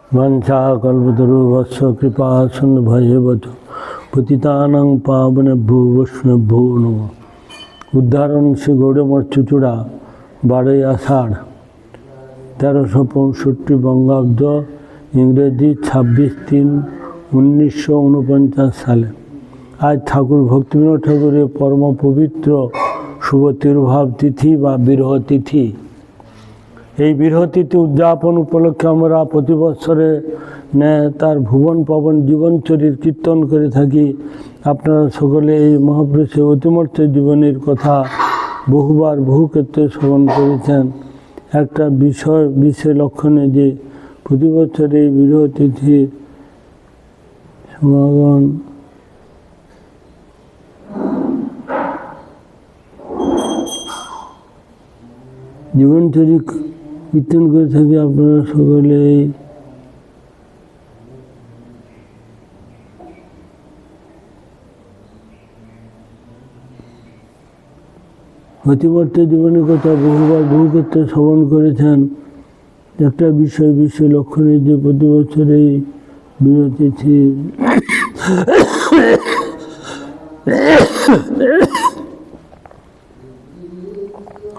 वंशाकल्पतरुभ्यश्च कृपा सिन्धुभ्यो पतितानां पावनेभ्यो वैष्णवेभ्यो नमः। उद्धारण श्री गौड़मठ चुचुड़ा 12 आषाढ़ 1365 बंगाब्द इंग्रेजी 26/3/1949 साले आज ठाकुर भक्तिविनोद ठाकुर परम पवित्र शुभ तिरुभाव तिथि व बिरह तिथि। এই বিরহ তিথি উদযাপন উপলক্ষে আমরা প্রতি বছরে তার ভুবন পাবন জীবনচরিত কীর্তন করে থাকি। আপনারা সকলে এই মহাপুরুষের অতিমর্ত্য জীবনের কথা বহুবার বহু ক্ষেত্রে শ্রবণ করেছেন। একটা বিশেষ লক্ষণে যে প্রতি বছর এই বিরহ তিথি সমাগম জীবনচরিত কীর্তন করে থাকি। আপনারা সকলে অতিমর্ত্য জীবনের কথা বহুবার বহু ক্ষেত্রে শ্রবণ করেছেন। একটা বিষয় লক্ষণে যে প্রতি বছর এই বিরতিথি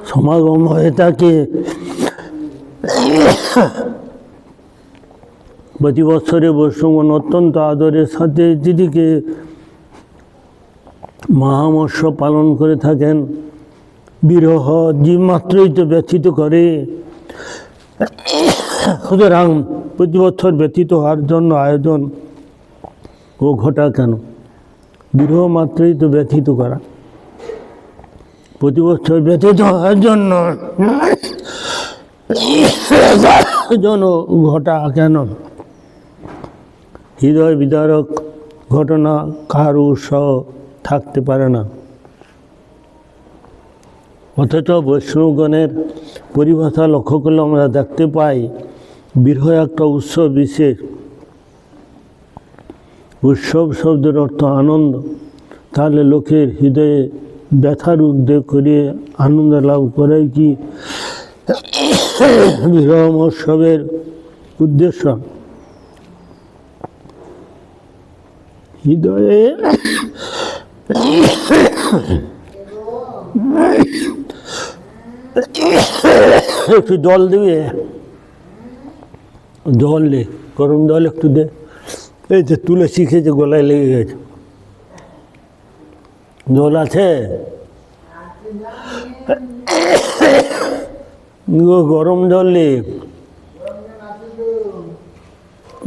সমাগম হয়ে থাকে। প্রতি বছরে বৈষ্ণবগণ অত্যন্ত আদরের সাথে তিথিকে মহামৎস্য পালন করে থাকেন। বিরহ জীব মাত্রই তো ব্যথিত করে, সুতরাং প্রতি বছর ব্যথিত হওয়ার জন্য আয়োজন ও ঘটা কেন? বিরহ মাত্রই তো ব্যথিত করা, প্রতি বছর ব্যথিত হওয়ার জন্য ঘটা কেন? হৃদয় বিদারক ঘটনা কার উৎসাহ থাকতে পারে না। অথচ বৈষ্ণবগণের পরিভাষা লক্ষ্য করলে আমরা দেখতে পাই বিরহ একটা উৎসব বিশেষ। উৎসব শব্দের অর্থ আনন্দ, তাহলে লোকের হৃদয়ে ব্যথার উদ্বেগ করিয়ে আনন্দ লাভ করাই কি বিরহ মহোৎসবের উদ্দেশ্য? হৃদয়ে একটু জল দিবে, জল দে, গরম জল একটু দে। এই যে তুলসী খেয়েছে, গলায় লেগে গেছে। জল আছে? গরম জল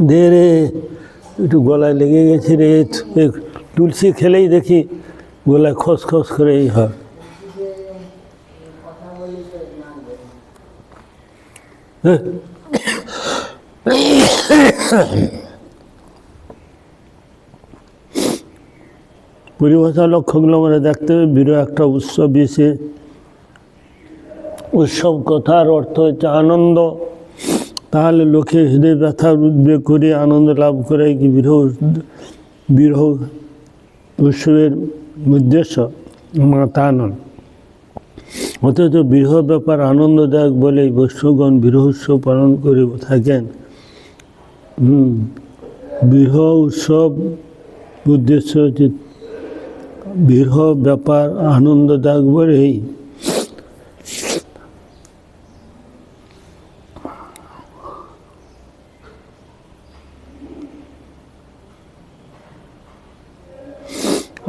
দে রে, একটু গলায় লেগে গেছে রে। তুলসী খেলেই দেখি গলায় খসখস করে এই হয়। পরিভাষা লক্ষ্যগুলো আমরা দেখতে হবে। বিরহ একটা উৎসব বিশেষ। উৎসব কথার অর্থ হচ্ছে আনন্দ, তাহলে লোকের হৃদয় ব্যথার উদ্বেগ করে আনন্দ লাভ করে কি বিরহ উৎসবের উদ্দেশ্য? তা নয়। অথচ বিরহ ব্যাপার আনন্দদায়ক বলেই বৈষ্ণবগণ বিরহ উৎসব পালন করে থাকেন। বিরহ উৎসব উদ্দেশ্য হচ্ছে বিরহ ব্যাপার আনন্দদায়ক বলেই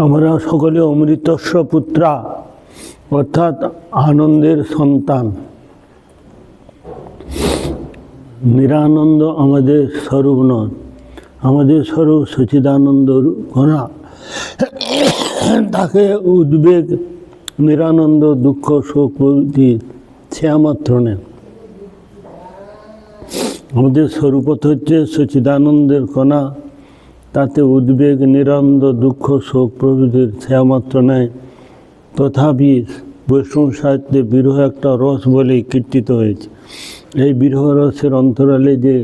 আমরা সকলে অমৃতস্য পুত্রা, অর্থাৎ আনন্দের সন্তান। নিরানন্দ আমাদের স্বরূপ নয়, আমাদের স্বরূপ সচিদানন্দ ঘনা। তাকে উদ্বেগ, নিরানন্দ, দুঃখ, শোক প্রভৃতি ছায়ামাত্র নেন। আমাদের স্বরূপত হচ্ছে সচিদানন্দের কণা, তাতে উদ্বেগ, নিরানন্দ, দুঃখ, শোক প্রভৃতির ছায়ামাত্র নেয়। তথাপি বৈষ্ণব সাহিত্যে বিরহ একটা রস বলেই কীর্তিত হয়েছে। এই বিরহ রসের অন্তরালে যে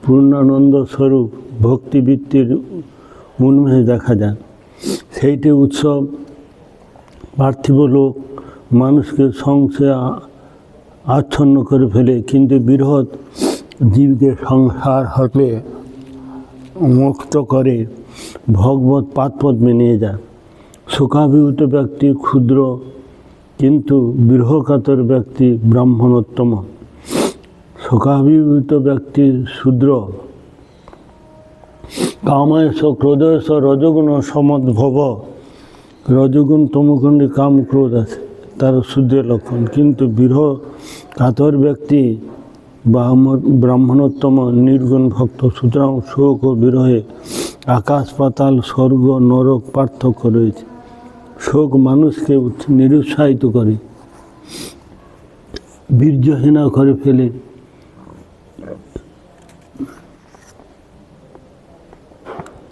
পূর্ণানন্দ স্বরূপ ভক্তিবৃত্তির উন্মেষ দেখা যায়, সেইটি উৎসব। পার্থিব লোক মানুষকে সংশয়ে আচ্ছন্ন করে ফেলে, কিন্তু বৃহৎ জীবকে সংসার হতে মুক্ত করে ভগবত পাদপদ্মে নিয়ে যায়। শোকাভিভূত ব্যক্তি ক্ষুদ্র, কিন্তু বিরহকাতর ব্যক্তি ব্রাহ্মণোত্তম। শোকাভিভূত ব্যক্তি শূদ্র, কাময়েশ ক্রোধেশ রজগুণ সমদ্ভব। রজগুণ তমগুণে কাম ক্রোধ আছে, তার শূদ্রের লক্ষণ। কিন্তু বিরহ কাতর ব্যক্তি ব্রাহ্মণোত্তম নির্গুণ ভক্ত। সুতরাং শোক ও বিরহে আকাশ পাতাল স্বর্গ নরক পার্থক্য রয়েছে। শোক মানুষকে নিরুৎসাহিত করে, বীর্যহীনা করে ফেলে।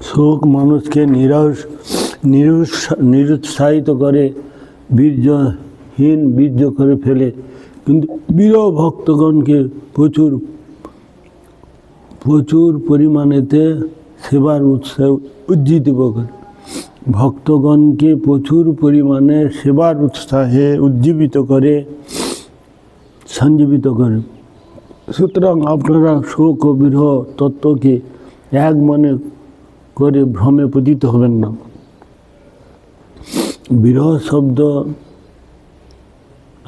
শোক মানুষকে নিরুৎসাহিত করে, বীর্য করে ফেলে। কিন্তু বিরহ ভক্তগণকে প্রচুর পরিমাণেতে সেবার উৎসাহ উজ্জীবিত করে। ভক্তগণকে প্রচুর পরিমাণে সেবার উৎসাহে উজ্জীবিত করে, সঞ্জীবিত করে। সুতরাং আপনারা শোক ও বিরহ তত্ত্বকে এক মনে করে ভ্রমে পতিত হবেন না। বিরহ শব্দ,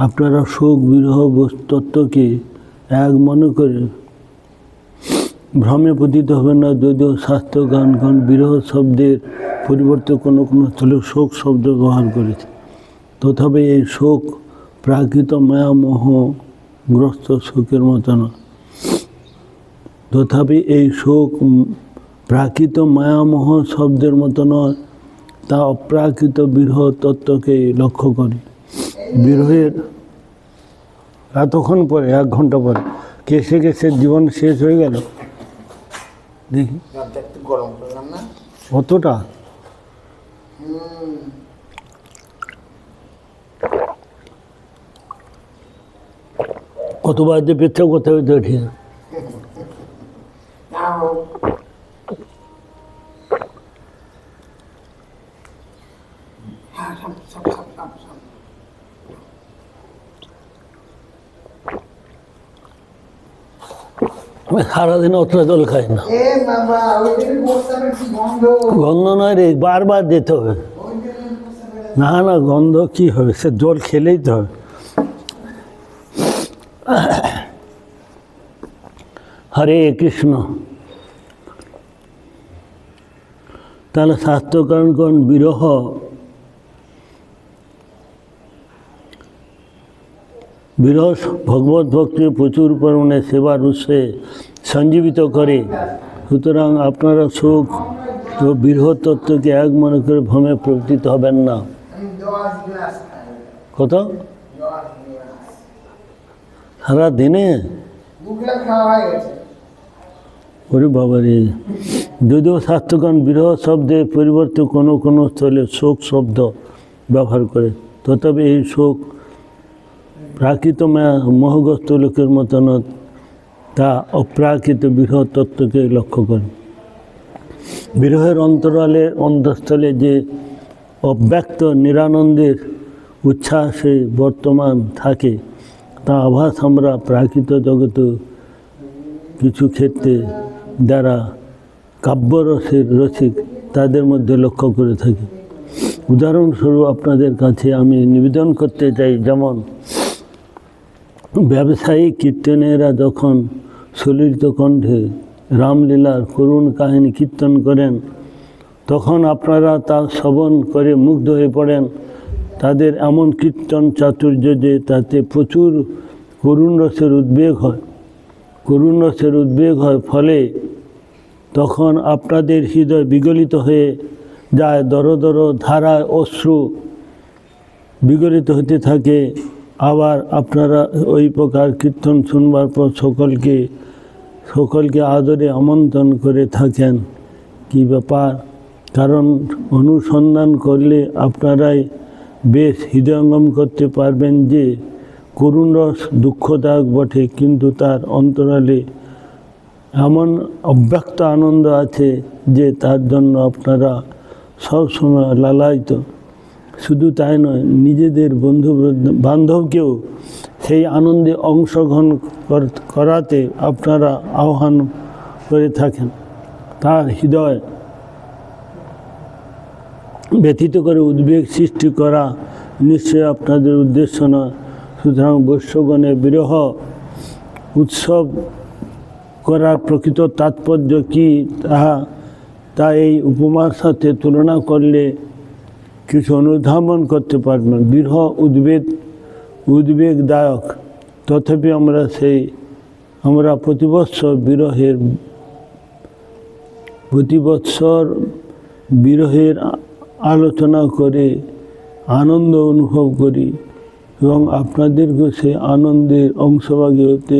আপনারা শোক বিরহ তত্ত্বকে এক মনে করে ভ্রমে পতিত হবেন না। যদিও শাস্ত্রজ্ঞানগণ বিরহ শব্দের পরিবর্তে কোনো স্থলে শোক শব্দ ব্যবহার করেছে, তথাপি এই শোক প্রাকৃত মায়ামোহগ্রস্ত শোকের মতো নয়। তথাপি এই শোক প্রাকৃত মায়ামোহ শব্দের মতো নয়, তা অপ্রাকৃত বিরহ তত্ত্বকে লক্ষ্য করে। বিরহের এতক্ষণ পরে, 1 ঘন্টা পরে কেসে কেসে জীবন শেষ হয়ে গেল। দেখি কতটা কতবার যে পেচ্ছাপ করতে হবে, ঠিক আছে। সারাদিন অতটা জল খাই না। গন্ধ নয় রে, বারবার যেতে হবে। না না, গন্ধ কি হবে, সে জল খেলেই তো হবে। হরে কৃষ্ণ। তাহলে শাস্ত্রকারণ বিরহ ভগবত ভক্তির প্রচুর পরিমাণে সেবার উৎসে সঞ্জীবিত করে। সুতরাং আপনারা শোক ও বিরহ তত্ত্বকে এক মনে করে ভ্রমে প্রবর্তিত হবেন না। কত সারা দিনে? ওরে বাবারে। যদিও শাস্ত্রগণ বিরহ শব্দের পরিবর্তে কোনো স্থলে শোক শব্দ ব্যবহার করে, তথাপি এই শোক প্রাকৃত মোহগ্রস্ত লোকের মতন, তা অপ্রাকৃত বিরহ তত্ত্বকে লক্ষ্য করে। বিরহের অন্তঃস্থলে যে অব্যক্ত নিরানন্দের উচ্ছ্বাসে বর্তমান থাকে, তা আভাস আমরা প্রাকৃত জগতে কিছু ক্ষেত্রে যারা কাব্যরসের রসিক তাদের মধ্যে লক্ষ্য করে থাকি। উদাহরণস্বরূপ আপনাদের কাছে আমি নিবেদন করতে চাই, যেমন ব্যবসায়ী কীর্তনেরা যখন সলিলিত কণ্ঠে রামলীলার করুণ কাহিনী কীর্তন করেন, তখন আপনারা তা শ্রবণ করে মুগ্ধ হয়ে পড়েন। তাদের এমন কীর্তন চাতুর্য যে তাতে প্রচুর করুণ রসের উদ্বেগ হয়। ফলে তখন আপনাদের হৃদয় বিগলিত হয়ে যায়, দর ধারায় অশ্রু বিগলিত হতে থাকে। আবার আপনারা ওই প্রকার কীর্তন শুনবার পর সকলকে আদরে আমন্ত্রণ করে থাকেন। কি ব্যাপার? কারণ অনুসন্ধান করলে আপনারাই বেশ হৃদয়ঙ্গম করতে পারবেন যে করুণ রস দুঃখদায়ক বটে, কিন্তু তার অন্তরালে এমন অব্যক্ত আনন্দ আছে যে তার জন্য আপনারা সবসময় লালায়িত। শুধু তাই নয়, নিজেদের বন্ধু বান্ধবকেও সেই আনন্দে অংশগ্রহণ করাতে আপনারা আহ্বান করে থাকেন। তার হৃদয় ব্যথিত করে উদ্বেগ সৃষ্টি করা নিশ্চয় আপনাদের উদ্দেশ্য নয়। সুতরাং বৈশ্যগণের বিরহ উৎসব করার প্রকৃত তাৎপর্য কী তা এই উপমার সাথে তুলনা করলে কিছু অনুধাবন করতে পারবেন। বিরহ উদ্বেগদায়ক, তথাপি আমরা প্রতি বৎসর বিরহের আলোচনা করে আনন্দ অনুভব করি এবং আপনাদেরকে সেই আনন্দের অংশভাগী হতে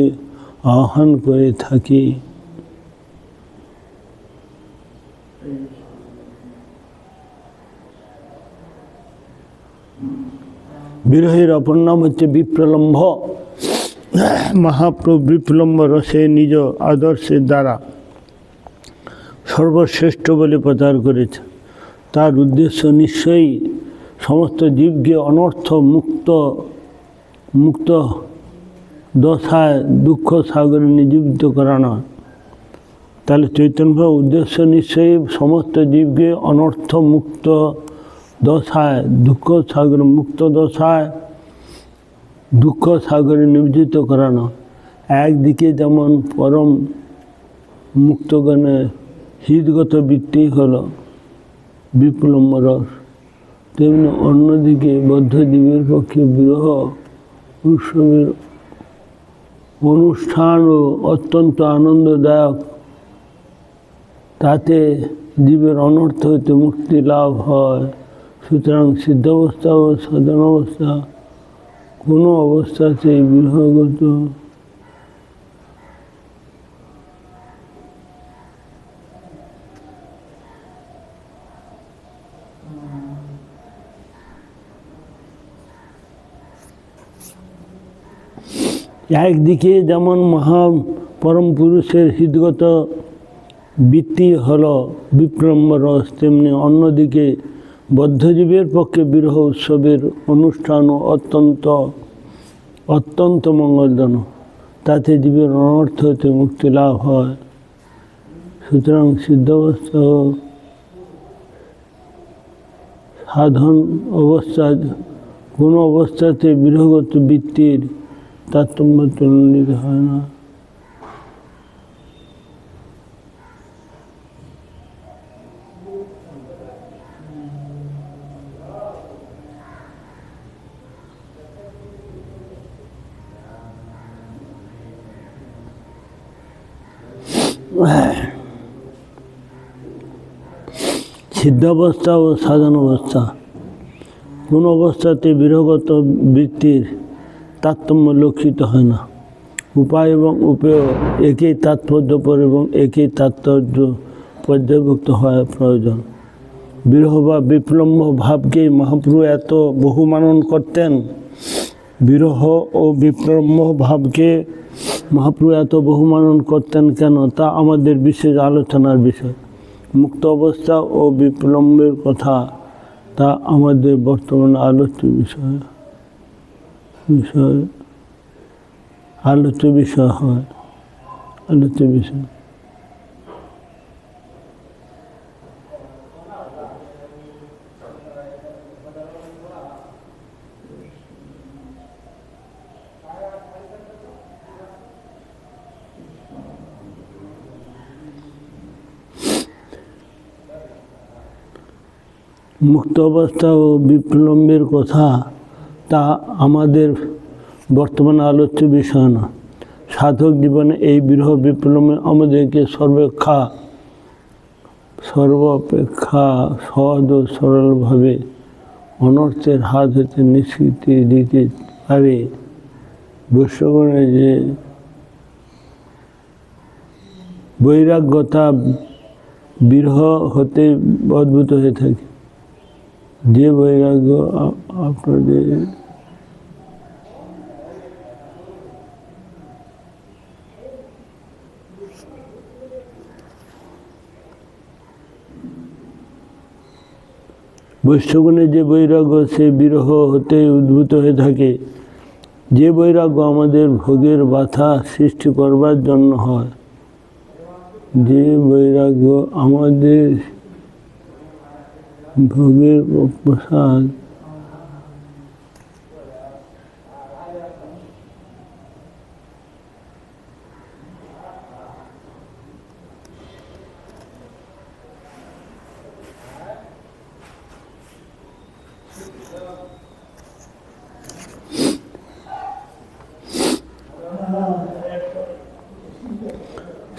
আহ্বান করে থাকি। বিরহের অপর নাম হচ্ছে বিপ্রলম্ভ। মহাপ্রভু বিপ্লম্ব রসে নিজ আদর্শের দ্বারা সর্বশ্রেষ্ঠ বলে প্রচার করেছে। তার উদ্দেশ্য নিশ্চয়ই সমস্ত জীবকে অনর্থ মুক্ত দশায় দুঃখ সাগরে নিযুক্ত করা নয়। তাহলে চৈতন্য উদ্দেশ্য নিশ্চয়ই সমস্ত জীবকে অনর্থ মুক্ত দশায় দুঃখ সাগর মুক্ত দশায় দুঃখ সাগরে নিয়োজিত করানো। একদিকে যেমন পরম মুক্তগণের হৃদগত বৃত্তি হল বিপ্লম্ব রস, তেমনি অন্যদিকে বদ্ধজীবের পক্ষে বিরহ উৎসবের অনুষ্ঠানও অত্যন্ত আনন্দদায়ক। তাতে জীবের অনর্থ হইতে মুক্তি লাভ হয়। সুতরাং সিদ্ধাবস্থা ও সাধন অবস্থা কোনো অবস্থাতেই বিরহগত একদিকে যেমন পরম পুরুষের হৃদগত বৃত্তি হল বিপ্লম্ব রস, তেমনি অন্যদিকে বদ্ধজীবের পক্ষে বিরহ উৎসবের অনুষ্ঠান অত্যন্ত মঙ্গলজনক। তাতে জীবের অনর্থ হতে মুক্তি লাভ হয়। সুতরাং সিদ্ধাবস্থা ও সাধন অবস্থা কোনো অবস্থাতে বিরহগত বৃত্তির তারতম্য তুলনিত হয় না। সিদ্ধাবস্থা ও সাধন অবস্থা কোন অবস্থাতে বিরহগত বৃত্তির তারতম্য লক্ষিত হয় না। উপায় এবং উপেয় একই তাৎপর্যপর এবং একই তাৎপর্য পর্যায়ভুক্ত হওয়া প্রয়োজন। বিরহ বা বিপ্লম্ব ভাবকে মহাপ্রভু এত বহুমানন করতেন। বিরহ ও বিপ্লম্ব ভাবকে মহাপ্রভু এত বহুমানন করতেন কেন, তা আমাদের বিশেষ আলোচনার বিষয়। মুক্ত অবস্থা ও বিপ্লম্বের কথা তা আমাদের বর্তমান আলোচ্য বিষয় হয়। আলোচ্য বিষয় মুক্ত অবস্থা ও বিপ্লম্বের কথা তা আমাদের বর্তমান আলোচ্য বিষয় না। সাধক জীবনে এই বিরহ বিপ্লম্বে আমাদেরকে সর্বাপেক্ষা সহজ ও সরলভাবে অনর্থের হাত হতে নিষ্কৃতি দিতে পারে। বৈশ্যগণের যে বৈরাগ্যতা বিরহ হতে উদ্ভূত হয়ে থাকে, যে বৈরাগ্য আপনাদের বৈশ্যগণের যে বৈরাগ্য সে বিরহ হতে উদ্ভূত হয়ে থাকে, যে বৈরাগ্য আমাদের ভোগের বাধা সৃষ্টি করবার জন্য হয়, যে বৈরাগ্য আমাদের ভোগের প্রসাদ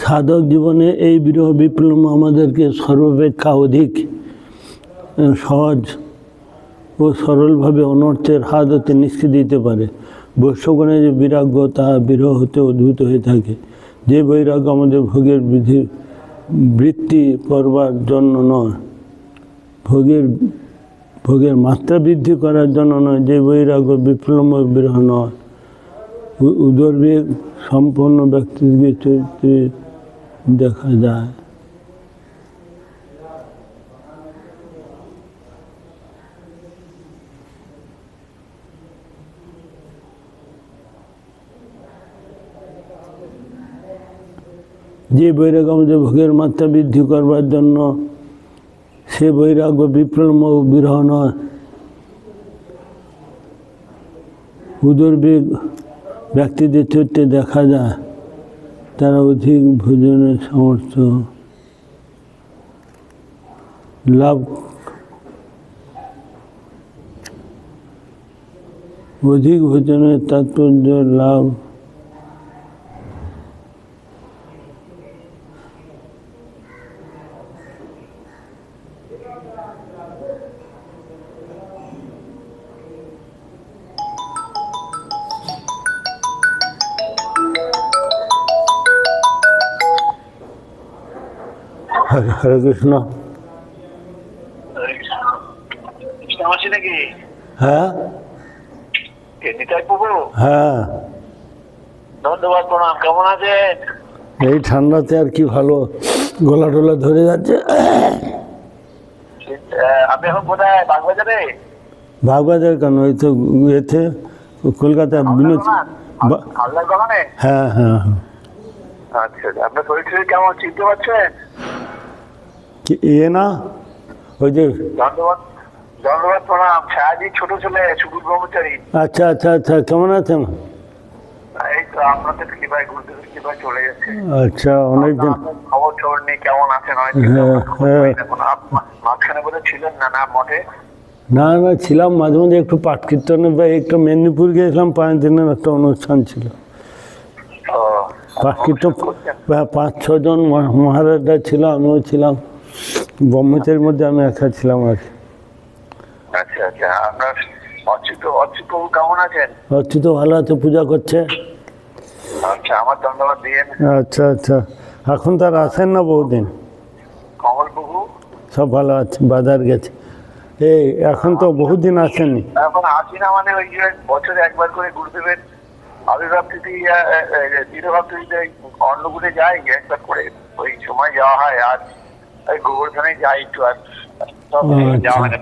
সাধক জীবনে এই বিরহ বিপ্লব আমাদেরকে সর্বাপেক্ষা অধিক সহজ ও সরলভাবে অনর্থের হাত হতে নিষ্কৃতি দিতে পারে। বৈশ্যগণে যে বৈরাগ্য তাহা বিরহ হতে উদ্ভূত হয়ে থাকে। যে বৈরাগ্য আমাদের ভোগের বৃত্তি করবার জন্য নয়, ভোগের মাত্রা বৃদ্ধি করার জন্য নয়, যে বৈরাগ্য বিপ্লব বিরহ নয়, উদরবেগ সম্পন্ন ব্যক্তিকে চরিত্রে দেখা যায়। যে বৈরাগ্য আমাদের ভোগের মাত্রা বৃদ্ধি করবার জন্য, সে বৈরাগ্য বিপ্লব বিরহ নয়, উদরবেগ ব্যক্তিদের চরিত্রে দেখা যায়। তারা অধিক ভোজনের সামর্থ্য লাভ, অধিক ভোজনের তাৎপর্য লাভ, হরে কৃষ্ণ। হ্যাঁ হ্যাঁ, ধন্যবাদ, প্রণাম। কেমন আছেন? এই ঠান্ডাতে আর কি ভালো, গলা টলা ধরে যাচ্ছে। আপনি এখন কোথায়? বাগবাজারে? বাগবাজার কেন, এই তো এতে কলকাতা বিনোদ। হ্যাঁ হ্যাঁ হ্যাঁ। আচ্ছা, আপনার শরীর টরীর কেমন, চিনতে পারছেন? না, ওই যে ধন্যবাদ, ধন্যবাদ, প্রণাম। ছায়াজি ছোট ছেলে, সুবুল ব্রহ্মচারী। আচ্ছা আচ্ছা আচ্ছা, কেমন আছেন? এই তো আপনাদের কৃপায়, গুরুদেবের কৃপায় চলে যাচ্ছে। আচ্ছা, অনেকদিন খবর টবর নেই, কেমন আছেন? মাঝখানে বোধহয় ছিলেন না না মঠে? না না, ছিলাম মাঝে মাঝে, একটু পাঠ কীর্তনে বা একটু মেদিনীপুর গিয়েছিলাম, 5 দিনের একটা অনুষ্ঠান ছিল। পাঠ কীর্তন 5-6 জন মহারাজরা ছিল, আমিও ছিলাম, ব্রহ্মচারীর মধ্যে আমি একা ছিলাম আর কি। আচ্ছা আচ্ছা, আপনার অচ্যুত প্রভু কেমন আছেন? অচ্যুত ভালো আছে, পূজা করছে। আচ্ছা, আমার ধন্যবাদ দিয়েন। আচ্ছা আচ্ছা, এখন তার আসেন না বহুদিন। কমল প্রভু সব ভালো আছে, বাজার গেছে। এই এখন তো বহুদিন আসেনি। এখন আসি না, মানে ওই যে বছরে একবার করে গুরুদেবের আবির্ভাব তিথি, তিরোভাব তিথিতে অন্নকূটে যাই একবার করে, ওই সময় যাওয়া হয়। আর ওই গোবর্ধনে যাই একটু, আর যাওয়া হয় না।